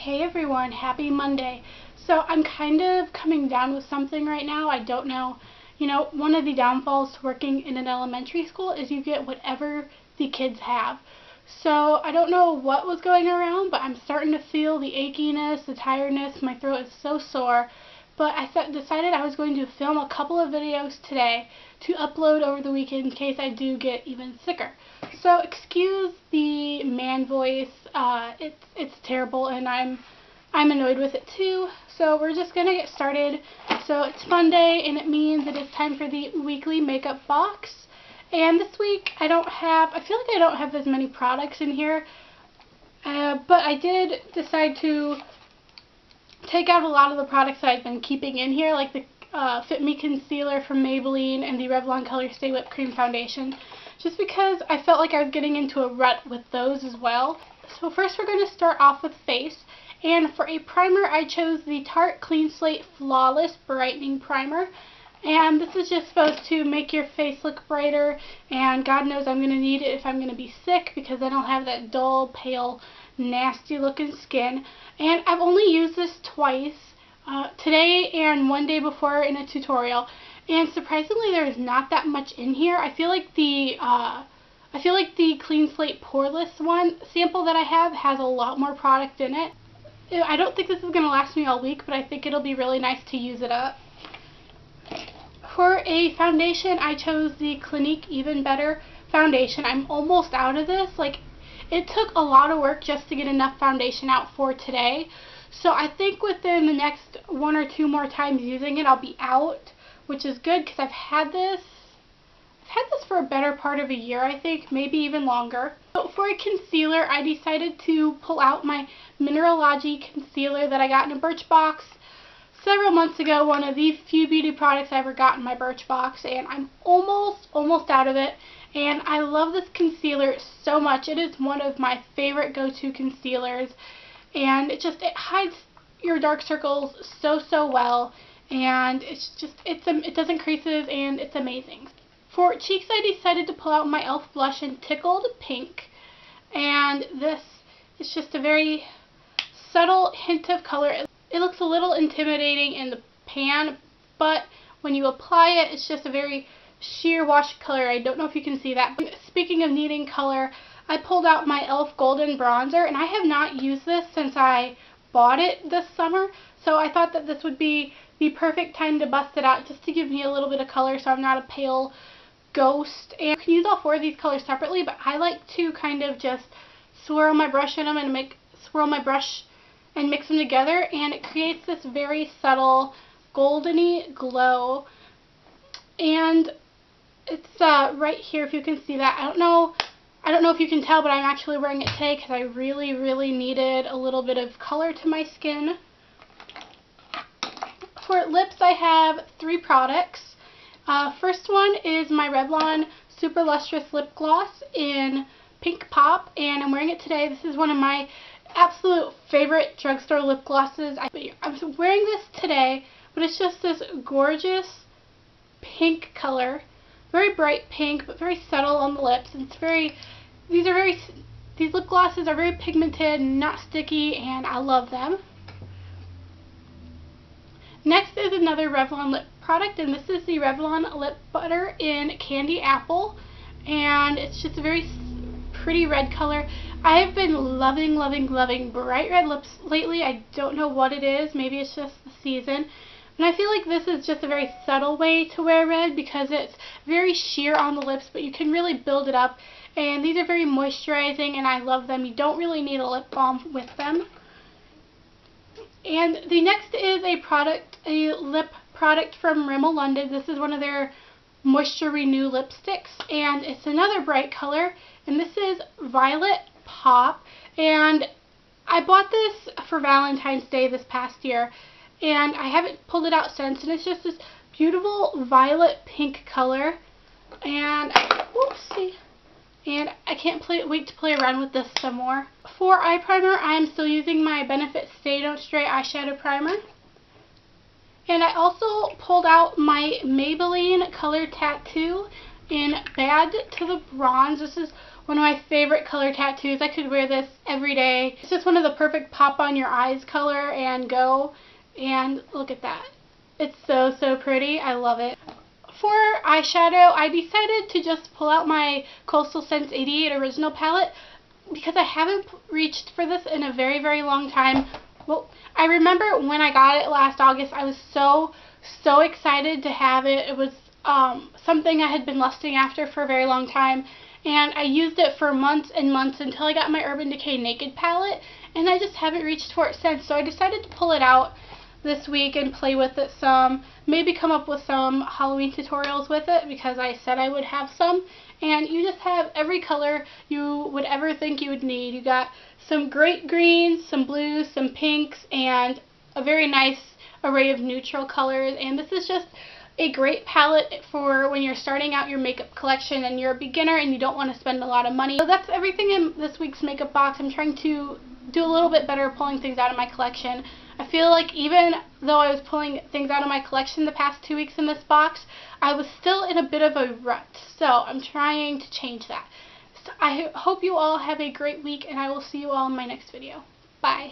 Hey everyone, happy Monday. So I'm kind of coming down with something right now. I don't know. One of the downfalls to working in an elementary school is you get whatever the kids have. So I don't know what was going around, but I'm starting to feel the achiness, the tiredness. My throat is so sore. But I decided I was going to film a couple of videos today to upload over the weekend in case I do get even sicker. So excuse the man voice. It's terrible, and I'm annoyed with it too. So we're just gonna get started. So it's Monday, and it means it is time for the weekly makeup box. And this week I feel like I don't have as many products in here, but I did decide to take out a lot of the products that I've been keeping in here, like the Fit Me Concealer from Maybelline and the Revlon Color Stay Whipped Cream Foundation, just because I felt like I was getting into a rut with those as well. So first we're going to start off with face, and for a primer I chose the Tarte Clean Slate Flawless Brightening Primer. And this is just supposed to make your face look brighter, and God knows I'm going to need it if I'm going to be sick, because then I'll have that dull, pale, nasty looking skin. And I've only used this twice, today and one day before in a tutorial, and surprisingly there's not that much in here. I feel like the Clean Slate Poreless one sample that I have has a lot more product in it. I don't think this is going to last me all week, but I think it'll be really nice to use it up. For a foundation, I chose the Clinique Even Better foundation. I'm almost out of this. It took a lot of work just to get enough foundation out for today. So I think within the next one or two more times using it, I'll be out, which is good because I've had this for a better part of a year, I think, maybe even longer. So for a concealer, I decided to pull out my Mineralogy concealer that I got in a Birchbox several months ago, one of the few beauty products I ever got in my Birchbox, and I'm almost out of it. And I love this concealer so much. It is one of my favorite go-to concealers, and it hides your dark circles so well, and it doesn't creases, and it's amazing. For cheeks, I decided to pull out my e.l.f. blush in Tickled Pink, and this is just a very subtle hint of color. It looks a little intimidating in the pan, but when you apply it, it's just a very sheer wash color. I don't know if you can see that. But speaking of needing color, I pulled out my e.l.f. Golden Bronzer, and I have not used this since I bought it this summer, so I thought that this would be the perfect time to bust it out just to give me a little bit of color so I'm not a pale ghost. And you can use all four of these colors separately, but I like to kind of just swirl my brush in them and mix them together, and it creates this very subtle goldeny glow. And it's right here, if you can see that. I don't know if you can tell, but I'm actually wearing it today because I really needed a little bit of color to my skin. For lips, I have three products. First one is my Revlon Super Lustrous Lip Gloss in Pink Pop, and I'm wearing it today. This is one of my absolute favorite drugstore lip glosses. I'm wearing this today, but it's just this gorgeous pink color, very bright pink, but very subtle on the lips. And these lip glosses are very pigmented, not sticky, and I love them. Next is another Revlon lip product, and this is the Revlon Lip Butter in Candy Apple, and it's just a very pretty red color. I have been loving bright red lips lately. I don't know what it is. Maybe it's just the season. And I feel like this is just a very subtle way to wear red because it's very sheer on the lips, but you can really build it up. And these are very moisturizing, and I love them. You don't really need a lip balm with them. And the next is a lip product from Rimmel London. This is one of their Moisture Renew lipsticks, and it's another bright color, and this is Violet Pop. And I bought this for Valentine's Day this past year, and I haven't pulled it out since, and it's just this beautiful violet pink color, and whoopsie, and I can't wait to play around with this some more. For eye primer, I am still using my Benefit Stay Don't Stray eyeshadow primer. And I also pulled out my Maybelline Color Tattoo in Bad to the Bronze. This is one of my favorite color tattoos. I could wear this every day. It's just one of the perfect pop on your eyes color and go. And look at that. It's so, so pretty. I love it. For eyeshadow, I decided to just pull out my Coastal Scents 88 Original palette because I haven't reached for this in a very, very long time. Well, I remember when I got it last August, I was so, so excited to have it. It was something I had been lusting after for a very long time, and I used it for months and months until I got my Urban Decay Naked palette, and I just haven't reached for it since. So I decided to pull it out this week and play with it some, maybe come up with some Halloween tutorials with it because I said I would have some. And you just have every color you would ever think you would need. You got some great greens, some blues, some pinks, and a very nice array of neutral colors. And this is just a great palette for when you're starting out your makeup collection and you're a beginner and you don't want to spend a lot of money. So that's everything in this week's makeup box. I'm trying to do a little bit better pulling things out of my collection. I feel like even though I was pulling things out of my collection the past 2 weeks in this box, I was still in a bit of a rut. So I'm trying to change that. So I hope you all have a great week, and I will see you all in my next video. Bye.